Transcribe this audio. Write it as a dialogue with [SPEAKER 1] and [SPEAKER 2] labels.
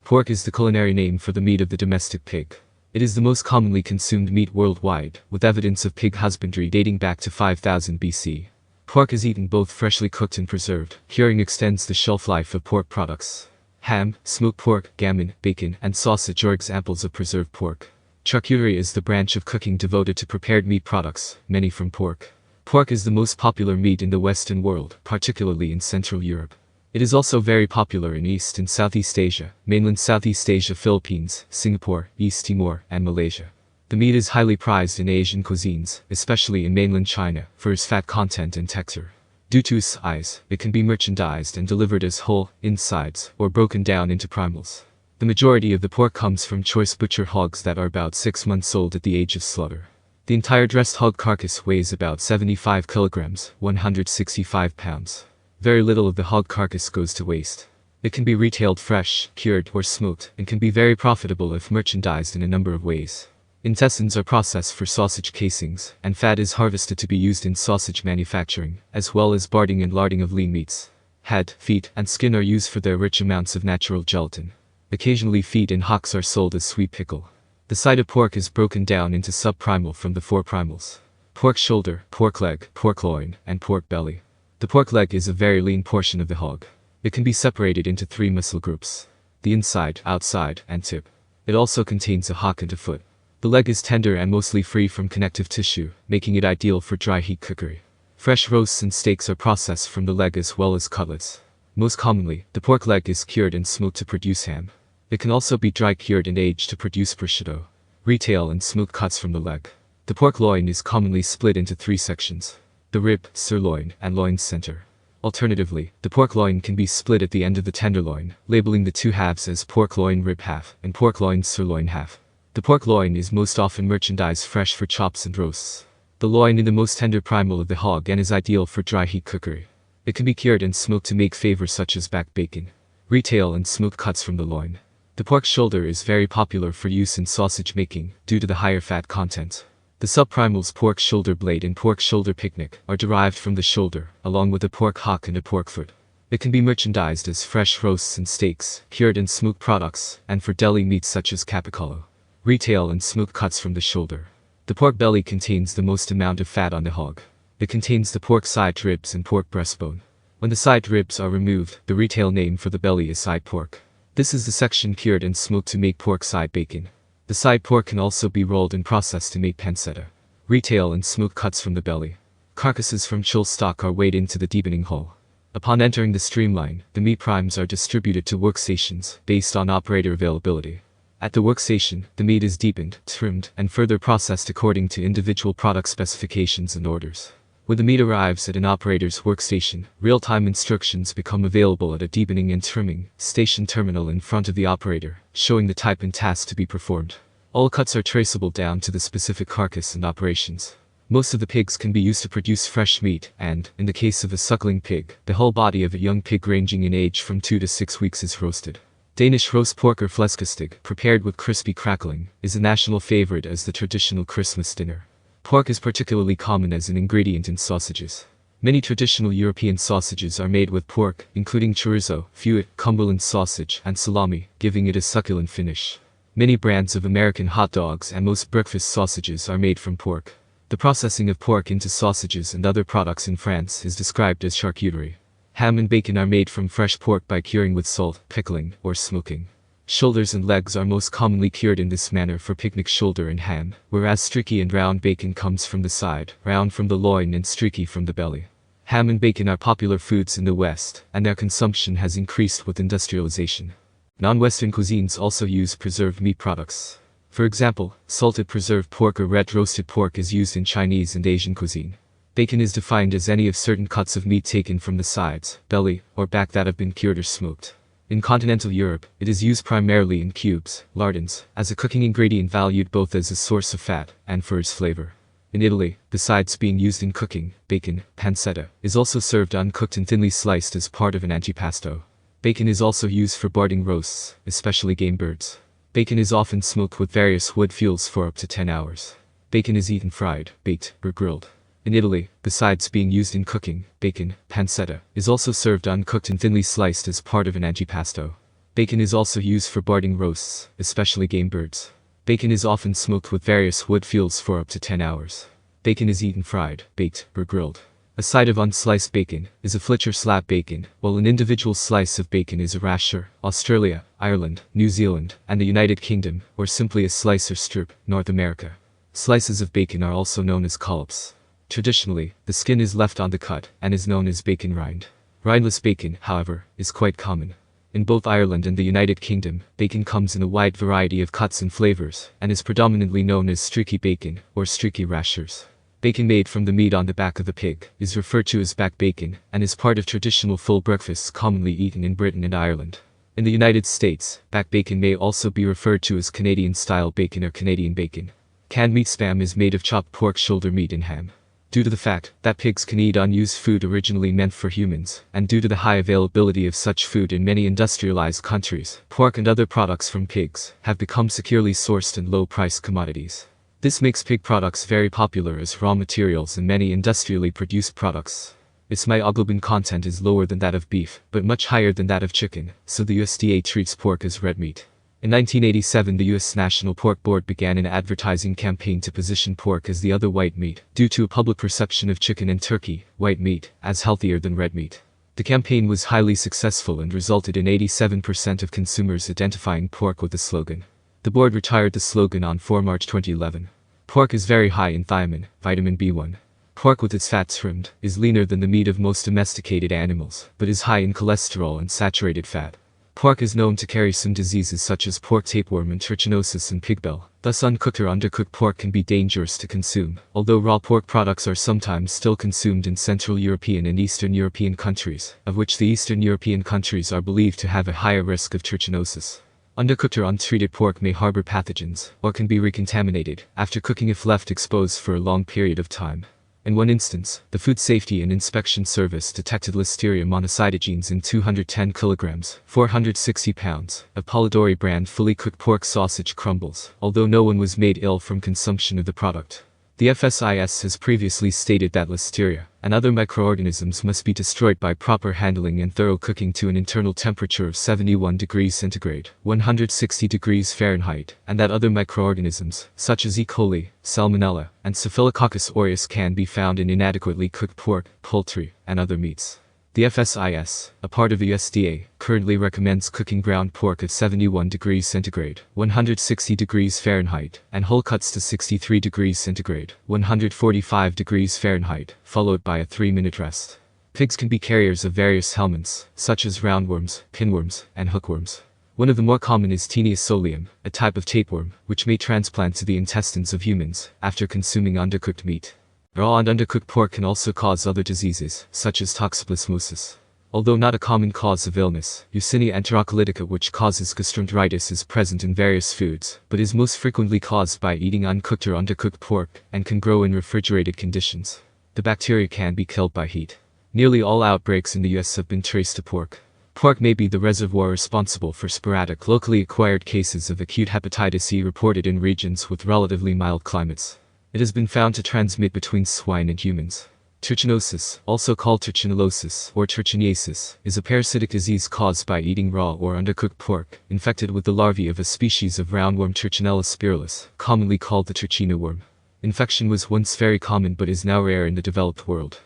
[SPEAKER 1] Pork is the culinary name for the meat of the domestic pig. It is the most commonly consumed meat worldwide, with evidence of pig husbandry dating back to 5000 BC. Pork is eaten both freshly cooked and preserved. Curing extends the shelf life of pork products. Ham, smoked pork, gammon, bacon, and sausage are examples of preserved pork. Charcuterie is the branch of cooking devoted to prepared meat products, many from pork. Pork is the most popular meat in the Western world, particularly in Central Europe. It is also very popular in East and Southeast Asia, mainland Southeast Asia, Philippines, Singapore, East Timor, and Malaysia. The meat is highly prized in Asian cuisines, especially in mainland China, for its fat content and texture. Due to its size, it can be merchandised and delivered as whole, insides, or broken down into primals. The majority of the pork comes from choice butcher hogs that are about 6 months old at the age of slaughter. The entire dressed hog carcass weighs about 75 kilograms, 165 pounds. Very little of the hog carcass goes to waste. It can be retailed fresh, cured, or smoked, and can be very profitable if merchandised in a number of ways. Intestines are processed for sausage casings, and fat is harvested to be used in sausage manufacturing, as well as barding and larding of lean meats. Head, feet, and skin are used for their rich amounts of natural gelatin. Occasionally feet and hocks are sold as sweet pickle. The side of pork is broken down into subprimal from the four primals: pork shoulder, pork leg, pork loin, and pork belly. The pork leg is a very lean portion of the hog. It can be separated into 3 muscle groups: the inside, outside, and tip. It also contains a hock and a foot. The leg is tender and mostly free from connective tissue, making it ideal for dry heat cookery. Fresh roasts and steaks are processed from the leg as well as cutlets. Most commonly, the pork leg is cured and smoked to produce ham. It can also be dry cured and aged to produce prosciutto. Retail and smoked cuts from the leg. The pork loin is commonly split into 3 sections: the rib, sirloin, and loin center. Alternatively, the pork loin can be split at the end of the tenderloin, labeling the 2 halves as pork loin rib half and pork loin sirloin half. The pork loin is most often merchandised fresh for chops and roasts. The loin is the most tender primal of the hog and is ideal for dry heat cookery. It can be cured and smoked to make flavors such as back bacon. Retail and smoked cuts from the loin. The pork shoulder is very popular for use in sausage making, due to the higher fat content. The subprimals pork shoulder blade and pork shoulder picnic are derived from the shoulder, along with a pork hock and a pork foot. It can be merchandised as fresh roasts and steaks, cured and smoked products, and for deli meats such as capicola. Retail and smoked cuts from the shoulder. The pork belly contains the most amount of fat on the hog. It contains the pork side ribs and pork breastbone. When the side ribs are removed, the retail name for the belly is side pork. This is the section cured and smoked to make pork side bacon. The side pork can also be rolled and processed to make pancetta. Retail and smoked cuts from the belly. Carcasses from chull stock are weighed into the deburning hull. Upon entering the streamline, the meat primes are distributed to workstations, based on operator availability. At the workstation, the meat is deepened, trimmed, and further processed according to individual product specifications and orders. When the meat arrives at an operator's workstation, real-time instructions become available at a deepening and trimming station terminal in front of the operator, showing the type and task to be performed. All cuts are traceable down to the specific carcass and operations. Most of the pigs can be used to produce fresh meat, and, in the case of a suckling pig, the whole body of a young pig ranging in age from 2 to 6 weeks is roasted. Danish roast pork or flæskesteg, prepared with crispy crackling, is a national favorite as the traditional Christmas dinner. Pork is particularly common as an ingredient in sausages. Many traditional European sausages are made with pork, including chorizo, fouet, Cumberland sausage, and salami, giving it a succulent finish. Many brands of American hot dogs and most breakfast sausages are made from pork. The processing of pork into sausages and other products in France is described as charcuterie. Ham and bacon are made from fresh pork by curing with salt, pickling, or smoking. Shoulders and legs are most commonly cured in this manner for picnic shoulder and ham, whereas streaky and round bacon comes from the side, round from the loin and streaky from the belly. Ham and bacon are popular foods in the West, and their consumption has increased with industrialization. Non-Western cuisines also use preserved meat products. For example, salted preserved pork or red roasted pork is used in Chinese and Asian cuisine. Bacon is defined as any of certain cuts of meat taken from the sides, belly, or back that have been cured or smoked. In continental Europe, it is used primarily in cubes, lardons, as a cooking ingredient valued both as a source of fat and for its flavor. In Italy, besides being used in cooking, bacon, pancetta, is also served uncooked and thinly sliced as part of an antipasto. Bacon is also used for barding roasts, especially game birds. Bacon is often smoked with various wood fuels for up to 10 hours. Bacon is eaten fried, baked, or grilled. In Italy, besides being used in cooking, bacon, pancetta, is also served uncooked and thinly sliced as part of an antipasto. Bacon is also used for barding roasts, especially game birds. Bacon is often smoked with various wood fuels for up to 10 hours. Bacon is eaten fried, baked, or grilled. A side of unsliced bacon is a flitch slab bacon, while an individual slice of bacon is a rasher, Australia, Ireland, New Zealand, and the United Kingdom, or simply a slice or strip, North America. Slices of bacon are also known as collops. Traditionally, the skin is left on the cut and is known as bacon rind. Rindless bacon, however, is quite common. In both Ireland and the United Kingdom, bacon comes in a wide variety of cuts and flavors, and is predominantly known as streaky bacon, or streaky rashers. Bacon made from the meat on the back of the pig is referred to as back bacon, and is part of traditional full breakfasts commonly eaten in Britain and Ireland. In the United States, back bacon may also be referred to as Canadian-style bacon or Canadian bacon. Canned meat spam is made of chopped pork shoulder meat and ham. Due to the fact that pigs can eat unused food originally meant for humans, and due to the high availability of such food in many industrialized countries, pork and other products from pigs have become securely sourced and low-priced commodities. This makes pig products very popular as raw materials in many industrially produced products. Its myoglobin content is lower than that of beef, but much higher than that of chicken, so the USDA treats pork as red meat. In 1987, the U.S. National Pork Board began an advertising campaign to position pork as the other white meat, due to a public perception of chicken and turkey, white meat, as healthier than red meat. The campaign was highly successful and resulted in 87% of consumers identifying pork with the slogan. The board retired the slogan on 4 March 2011. Pork is very high in thiamine, vitamin B1. Pork with its fat trimmed is leaner than the meat of most domesticated animals, but is high in cholesterol and saturated fat. Pork is known to carry some diseases such as pork tapeworm and trichinosis and pigbell. Thus uncooked or undercooked pork can be dangerous to consume, although raw pork products are sometimes still consumed in Central European and Eastern European countries, of which the Eastern European countries are believed to have a higher risk of trichinosis. Undercooked or untreated pork may harbor pathogens, or can be recontaminated, after cooking if left exposed for a long period of time. In one instance, the Food Safety and Inspection Service detected Listeria monocytogenes in 210 kilograms, 460 pounds, of Polidori brand fully cooked pork sausage crumbles, although no one was made ill from consumption of the product. The FSIS has previously stated that Listeria and other microorganisms must be destroyed by proper handling and thorough cooking to an internal temperature of 71 degrees centigrade, 160 degrees Fahrenheit, and that other microorganisms, such as E. coli, Salmonella, and Staphylococcus aureus can be found in inadequately cooked pork, poultry, and other meats. The FSIS, a part of the USDA, currently recommends cooking ground pork at 71 degrees centigrade, 160 degrees Fahrenheit, and whole cuts to 63 degrees centigrade, 145 degrees Fahrenheit, followed by a 3-minute rest. Pigs can be carriers of various helminths, such as roundworms, pinworms, and hookworms. One of the more common is Taenia solium, a type of tapeworm, which may transplant to the intestines of humans after consuming undercooked meat. Raw and undercooked pork can also cause other diseases, such as toxoplasmosis. Although not a common cause of illness, Yersinia enterocolytica, which causes gastroenteritis, is present in various foods, but is most frequently caused by eating uncooked or undercooked pork, and can grow in refrigerated conditions. The bacteria can be killed by heat. Nearly all outbreaks in the US have been traced to pork. Pork may be the reservoir responsible for sporadic, locally acquired cases of acute hepatitis E reported in regions with relatively mild climates. It has been found to transmit between swine and humans. Trichinosis, also called trichinellosis or trichiniasis, is a parasitic disease caused by eating raw or undercooked pork, infected with the larvae of a species of roundworm Trichinella spiralis, commonly called the trichina worm. Infection was once very common but is now rare in the developed world.